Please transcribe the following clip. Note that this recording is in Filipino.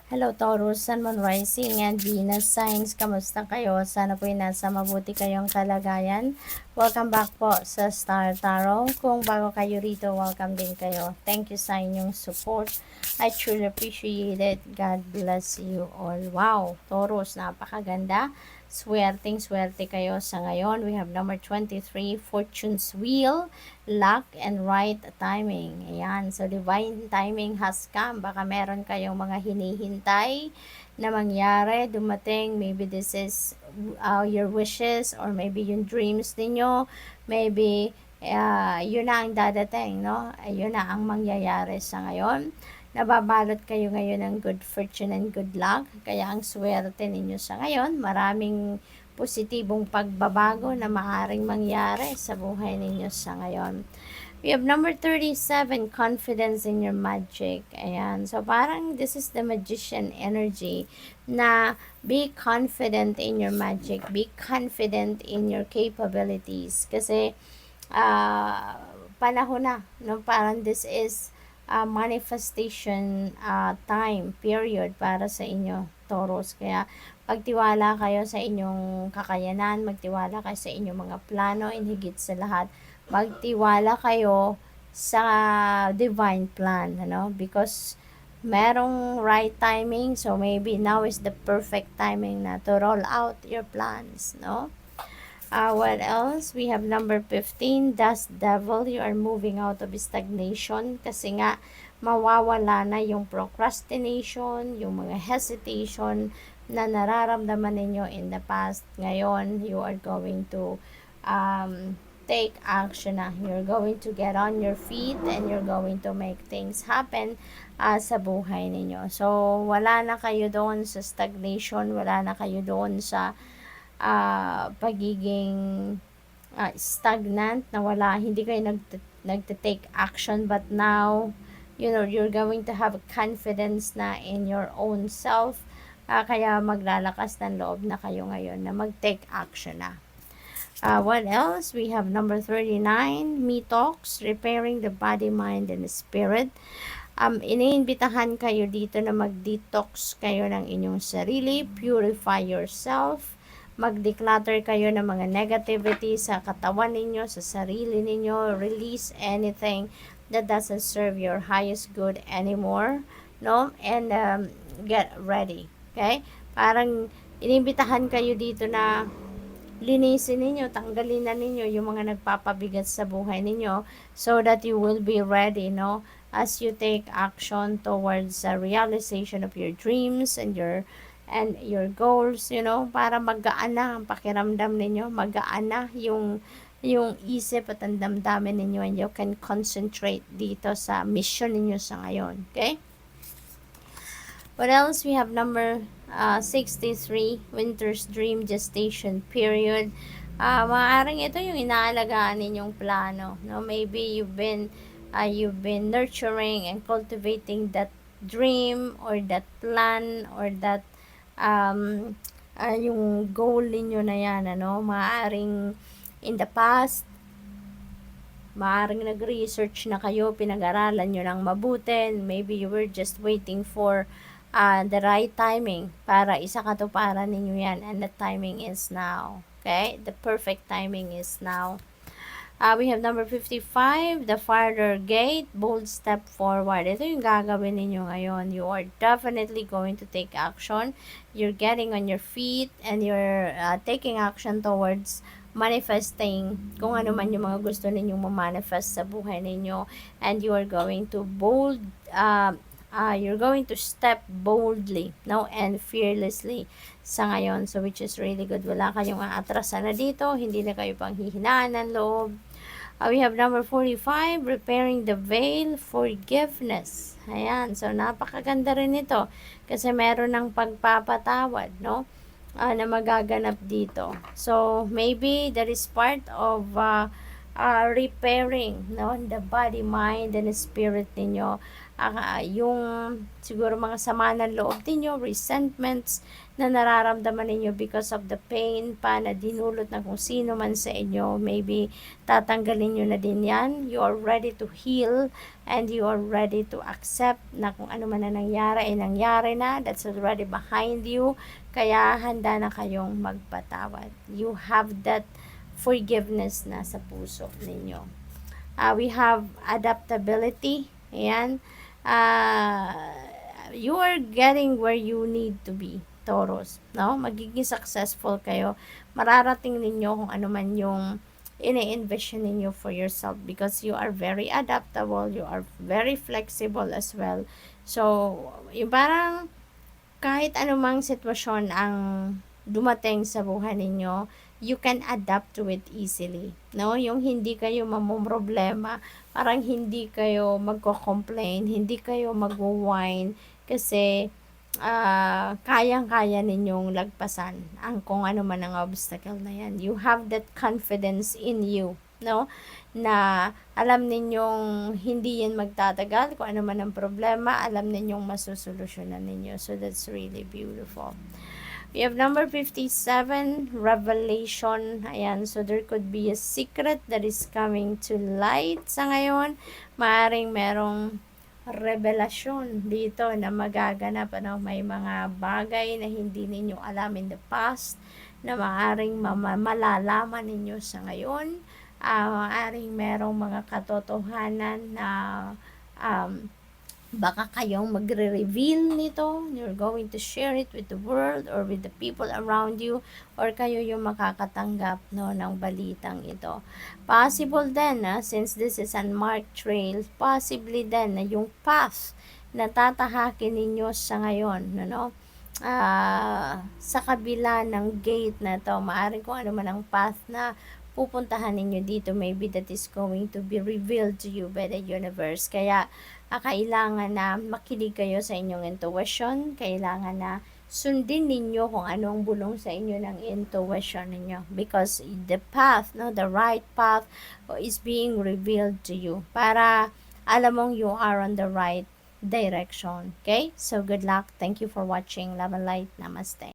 Hello Taurus, Sun, Moon, Rising, and Venus signs. Kamusta kayo? Sana po'y nasa mabuti kayong kalagayan. Welcome back po sa Star Tarot. Kung bago kayo rito, welcome din kayo. Thank you sa inyong support. I truly appreciate it. God bless you all. Wow, Taurus, napakaganda. Swerte kayo sa ngayon. We have number 23, Fortune's Wheel, luck and right timing. Ayan, so divine timing has come. Baka meron kayong mga hinihintay na mangyari, dumating. Maybe this is your wishes or maybe yung dreams ninyo. Maybe yun na ang dadating, no? Yun na ang mangyayari sa ngayon. Nababalot kayo ngayon ng good fortune and good luck. Kaya ang swerte ninyo sa ngayon, maraming positibong pagbabago na maaaring mangyari sa buhay ninyo sa ngayon. We have number 37, confidence in your magic. Ayan. So, parang this is the magician energy na be confident in your magic. Be confident in your capabilities. Kasi, panahon na, no? Parang this is manifestation time period para sa inyo, Taurus. Kaya pagtiwala kayo sa inyong kakayanan, magtiwala kayo sa inyong mga plano, and higit sa lahat, magtiwala kayo sa divine plan, ano? Because merong right timing, so maybe now is the perfect timing na to roll out your plans, no? What else? We have number 15, Dust Devil. You are moving out of stagnation kasi nga mawawala na yung procrastination, yung mga hesitation na nararamdaman ninyo in the past. Ngayon, you are going to take action na. You're going to get on your feet and you're going to make things happen sa buhay ninyo. So, wala na kayo doon sa stagnation, wala na kayo doon sa pagiging stagnant na wala, hindi kayo nagte-take action, but now you're going to have confidence na in your own self, kaya maglalakas ng loob na kayo ngayon na mag-take action na. What else? We have number 39, Me Talks, repairing the body, mind, and spirit. Iniimbitahan kayo dito na mag-detox kayo ng inyong sarili, purify yourself, mag-declutter kayo ng mga negativity sa katawan ninyo, sa sarili ninyo, release anything that doesn't serve your highest good anymore, no? And get ready, okay? Parang inimbitahan kayo dito na linisin ninyo, tanggalin na ninyo yung mga nagpapabigat sa buhay ninyo so that you will be ready, no? As you take action towards the realization of your dreams and your goals, para magaan na ang pakiramdam ninyo, magaan na yung isip at ang damdamin ninyo, and you can concentrate dito sa mission ninyo sa ngayon, okay? What else? We have number 63, Winter's Dream Gestation Period. Maaaring ito yung inaalagaan ninyong plano, no? Maybe you've been nurturing and cultivating that dream or that plan or that yung goal ninyo na yan, ano? Maaaring in the past, maaaring nag-research na kayo, pinag-aralan nyo ng mabuti, maybe you were just waiting for the right timing para isakatuparan ninyo yan, and the timing is now, okay? The perfect timing is now. We have number 55, the farther gate, bold step forward. Ito yung gagawin ninyo ngayon. You are definitely going to take action. You're getting on your feet and you're taking action towards manifesting kung ano man yung mga gusto ninyong ma-manifest sa buhay ninyo, and you are going to you're going to step boldly, no, and fearlessly sa ngayon. So which is really good. Wala kayong aatrasan na dito, hindi na kayo pang hihinaan ng loob. We have number 45, repairing the veil, forgiveness. Ayan, so napakaganda rin ito kasi meron ng pagpapatawad, no, na magaganap dito. So maybe that is part of repairing, no, the body, mind, and spirit ninyo. yung siguro mga sama ng loob ninyo, resentments na nararamdaman ninyo because of the pain pa na dinulot na kung sino man sa inyo, maybe tatanggalin nyo na din yan. You are ready to heal and you are ready to accept na kung ano man na nangyari ay nangyari na, that's already behind you, kaya handa na kayong magpatawad. You have that forgiveness na sa puso ninyo. We have adaptability. Ayan. You are getting where you need to be, Taurus. No? Magiging successful kayo. Mararating ninyo kung ano man yung ini-envision ninyo for yourself because you are very adaptable, you are very flexible as well. So, yung parang kahit anumang sitwasyon ang dumating sa buhay ninyo, you can adapt to it easily. No? Yung hindi kayo mamumroblema, parang hindi kayo magko-complain, hindi kayo magwo-whine, kasi kayang-kaya ninyong lagpasan ang kung ano man ang obstacle na yan. You have that confidence in you, no? Na alam ninyong hindi yan magtatagal, kung ano man ang problema, alam ninyong masusolusyonan ninyo. So that's really beautiful. We have number 57, revelation. Ayan, so there could be a secret that is coming to light sa ngayon. Maaring merong revelasyon dito na magaganap. Ano, may mga bagay na hindi ninyo alam in the past na maaring malalaman ninyo sa ngayon. Maaring merong mga katotohanan na baka kayong magre-reveal nito, you're going to share it with the world or with the people around you, or kayo yung makakatanggap, no, ng balitang ito. Possible din, since this is unmarked trail, possibly din na yung path na tatahakin ninyo sa ngayon, no, sa kabila ng gate na to, maaaring kung ano man ang path na pupuntahan ninyo dito, maybe that is going to be revealed to you by the universe. Kaya kailangan na makinig kayo sa inyong intuition, kailangan na sundin ninyo kung anong bulong sa inyo ng intuition ninyo, because the path, no, the right path is being revealed to you para alam mong you are on the right direction. Okay, so good luck. Thank you for watching. Love and light. Namaste.